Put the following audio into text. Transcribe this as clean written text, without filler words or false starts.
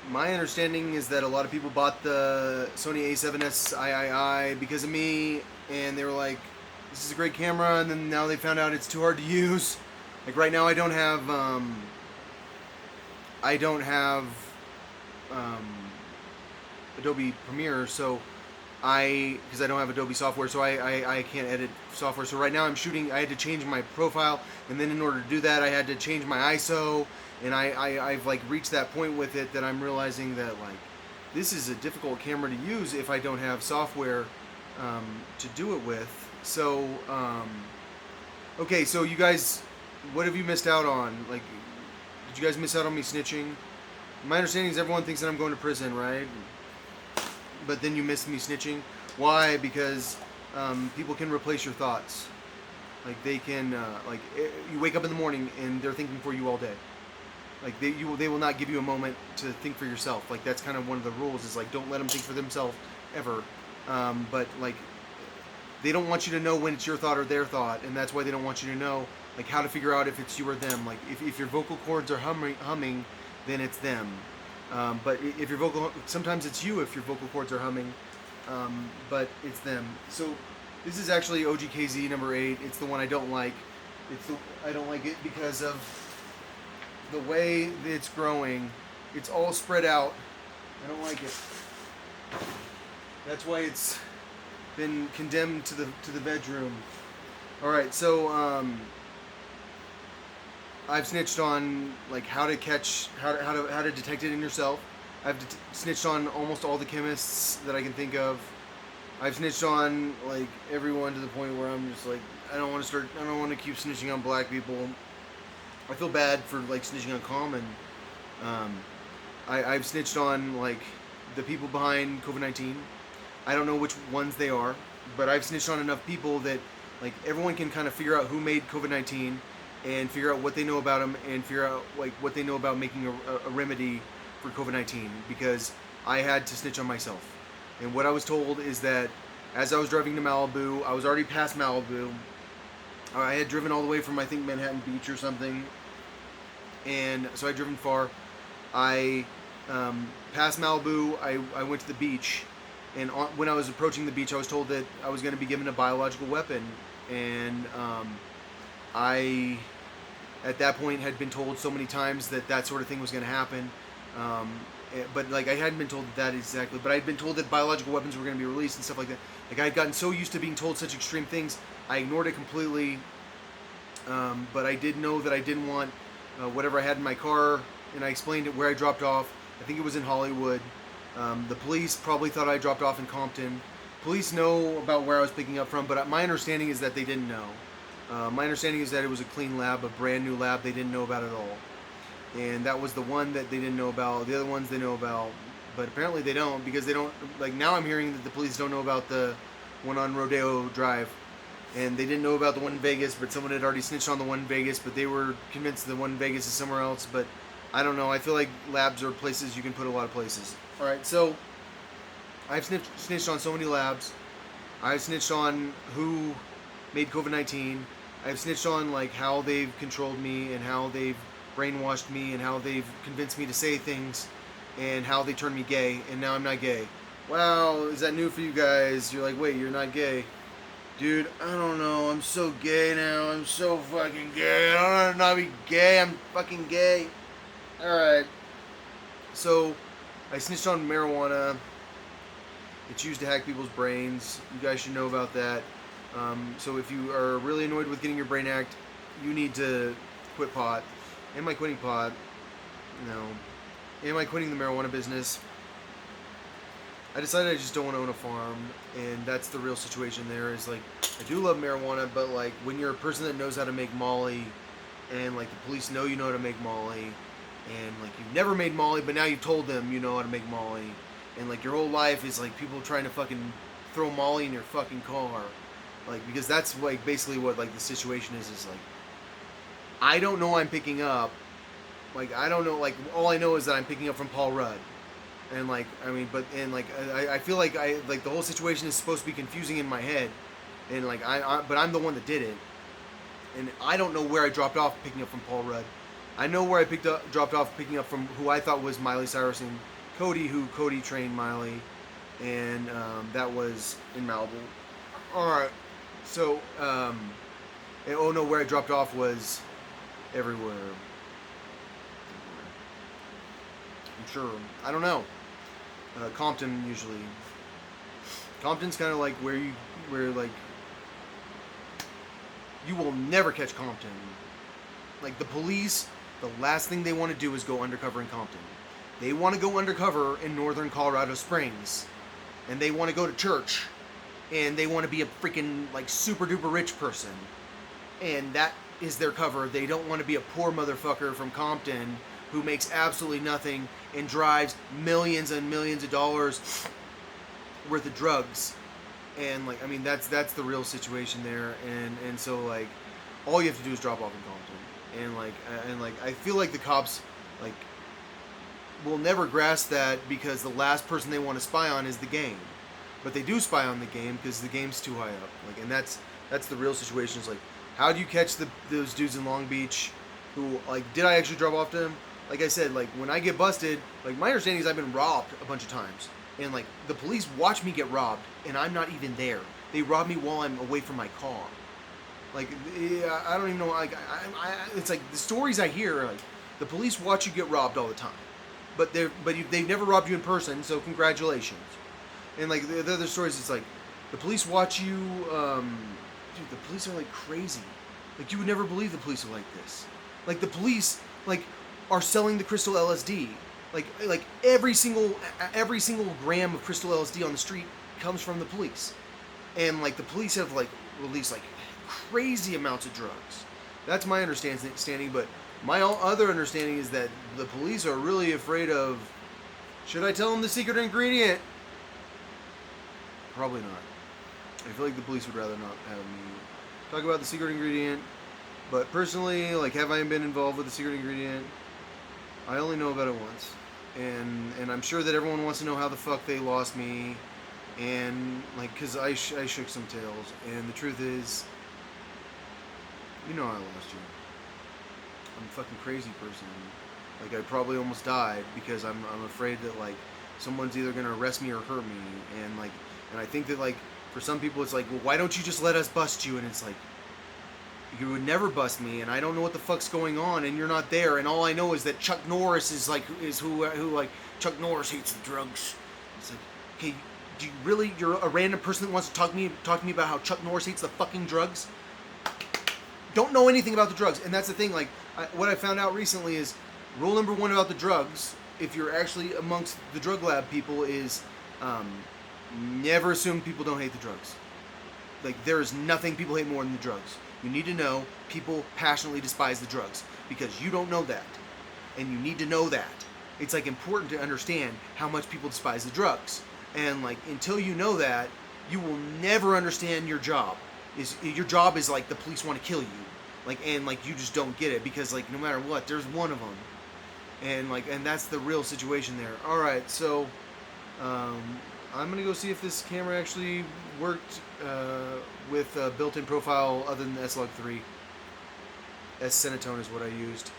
My understanding is that a lot of people bought the Sony A7S III because of me, and they were like, "This is a great camera," and then now they found out it's too hard to use. Like right now, I don't have um, Adobe Premiere, so because I don't have Adobe software, so I can't edit software. So right now I'm shooting. I had to change my profile, and then in order to do that, I had to change my ISO, and I've like reached that point with it that I'm realizing that like this is a difficult camera to use if I don't have software to do it with. So okay, so you guys, what have you missed out on? Like, did you guys miss out on me snitching? My understanding is everyone thinks that I'm going to prison, right? But then you missed me snitching. Why? Because people can replace your thoughts. Like they can, you wake up in the morning and they're thinking for you all day. Like they will not give you a moment to think for yourself. Like that's kind of one of the rules. Is like don't let them think for themselves ever. But like they don't want you to know when it's your thought or their thought, and that's why they don't want you to know like how to figure out if it's you or them. Like if your vocal cords are humming, then it's them. But if your sometimes it's you if your vocal cords are humming, but it's them. So this is actually OGKZ number 8. It's the one I don't like. I don't like it because of the way that it's growing. It's all spread out. I don't like it. That's why it's been condemned to the bedroom. All right, so I've snitched on like how to detect it in yourself. I've snitched on almost all the chemists that I can think of. I've snitched on like everyone to the point where I'm just like I don't want to keep snitching on black people. I feel bad for like snitching on common. I've snitched on like the people behind COVID-19. I don't know which ones they are, but I've snitched on enough people that like everyone can kind of figure out who made COVID-19 and figure out what they know about them and figure out like what they know about making a remedy for COVID-19 because I had to snitch on myself. And what I was told is that as I was driving to Malibu, I was already past Malibu. I had driven all the way from I think Manhattan Beach or something, and so I'd driven far. I past Malibu, I went to the beach, and when I was approaching the beach, I was told that I was going to be given a biological weapon, and I, at that point, had been told so many times that sort of thing was going to happen. But like I hadn't been told that exactly, but I'd been told that biological weapons were going to be released and stuff like that. Like I had gotten so used to being told such extreme things, I ignored it completely. But I did know that I didn't want whatever I had in my car, and I explained it where I dropped off. I think it was in Hollywood. The police probably thought I dropped off in Compton. Police know about where I was picking up from, but my understanding is that they didn't know. My understanding is that it was a clean lab, a brand new lab they didn't know about at all. And that was the one that they didn't know about. The other ones they know about, but apparently they don't because they don't. Like now I'm hearing that the police don't know about the one on Rodeo Drive, and they didn't know about the one in Vegas, but someone had already snitched on the one in Vegas, but they were convinced the one in Vegas is somewhere else. But I don't know. I feel like labs are places you can put a lot of places. All right, so I've snitched on so many labs. I've snitched on who made COVID-19. I've snitched on like how they've controlled me and how they've brainwashed me and how they've convinced me to say things and how they turned me gay, and now I'm not gay. Wow, is that new for you guys? You're like, wait, you're not gay. Dude, I don't know. I'm so gay now. I'm so fucking gay. I don't know how to not be gay. I'm fucking gay. Alright. So, I snitched on marijuana. It's used to hack people's brains. You guys should know about that. So if you are really annoyed with getting your brain hacked, you need to quit pot. Am I quitting pot? No. Am I quitting the marijuana business? I decided I just don't want to own a farm, and that's the real situation there is like, I do love marijuana, but like when you're a person that knows how to make Molly, and like the police know you know how to make Molly, and like you've never made Molly, but now you've told them you know how to make Molly, and like your whole life is like people trying to fucking throw Molly in your fucking car, like because that's like basically what like the situation is like, I don't know I'm picking up, like I don't know, like all I know is that I'm picking up from Paul Rudd. And like I mean, but and like I feel like the whole situation is supposed to be confusing in my head, and like but I'm the one that did it, and I don't know where I dropped off picking up from Paul Rudd. I know where I dropped off picking up from who I thought was Miley Cyrus Cody, who Cody trained Miley, and that was in Malibu. All right, so and, oh no, where I dropped off was everywhere. I'm sure. I don't know. Compton usually. Compton's kind of like where like you will never catch Compton. Like the police, the last thing they want to do is go undercover in Compton. They want to go undercover in northern Colorado Springs, and they want to go to church, and they want to be a freaking like super duper rich person, and that is their cover. They don't want to be a poor motherfucker from Compton who makes absolutely nothing and drives millions and millions of dollars worth of drugs. And like, I mean, that's the real situation there. And so like, all you have to do is drop off in Compton. And like I feel like the cops like will never grasp that, because the last person they want to spy on is the game. But they do spy on the game because the game's too high up. Like, and that's the real situation. Is like, how do you catch those dudes in Long Beach who like, did I actually drop off to them? Like I said, like when I get busted, like my understanding is I've been robbed a bunch of times, and like the police watch me get robbed, and I'm not even there. They rob me while I'm away from my car. Like, I don't even know. Like, it's like the stories I hear are like the police watch you get robbed all the time, but they've never robbed you in person, so congratulations. And like the other stories, it's like the police watch you. Dude, the police are like crazy. Like, you would never believe the police are like this. Like the police like are selling the crystal LSD. Like every single gram of crystal LSD on the street comes from the police, and like the police have like released like crazy amounts of drugs. That's my understanding. But my other understanding is that the police are really afraid of. Should I tell them the secret ingredient? Probably not. I feel like the police would rather not have me talk about the secret ingredient. But personally, like, have I been involved with the secret ingredient? I only know about it once. And I'm sure that everyone wants to know how the fuck they lost me. And, like, because I shook some tails. And the truth is, you know I lost you. I'm a fucking crazy person. Like, I probably almost died because I'm afraid that, like, someone's either going to arrest me or hurt me. And I think that, like, for some people it's like, well, why don't you just let us bust you? And it's like, you would never bust me, and I don't know what the fuck's going on, and you're not there, and all I know is that Chuck Norris is who like, Chuck Norris hates the drugs. It's like, hey, do you really, you're a random person that wants to talk to me about how Chuck Norris hates the fucking drugs? Don't know anything about the drugs. And that's the thing, like, what I found out recently is, rule number one about the drugs, if you're actually amongst the drug lab people, is never assume people don't hate the drugs. Like, there is nothing people hate more than the drugs. You need to know people passionately despise the drugs, because you don't know that, and you need to know that. It's like important to understand how much people despise the drugs, and like until you know that, you will never understand your job. Your job is like the police want to kill you, like, and like you just don't get it, because like no matter what, there's one of them, and that's the real situation there. All right, so I'm gonna go see if this camera actually worked with a built-in profile other than S-Log 3. S-Senatone is what I used.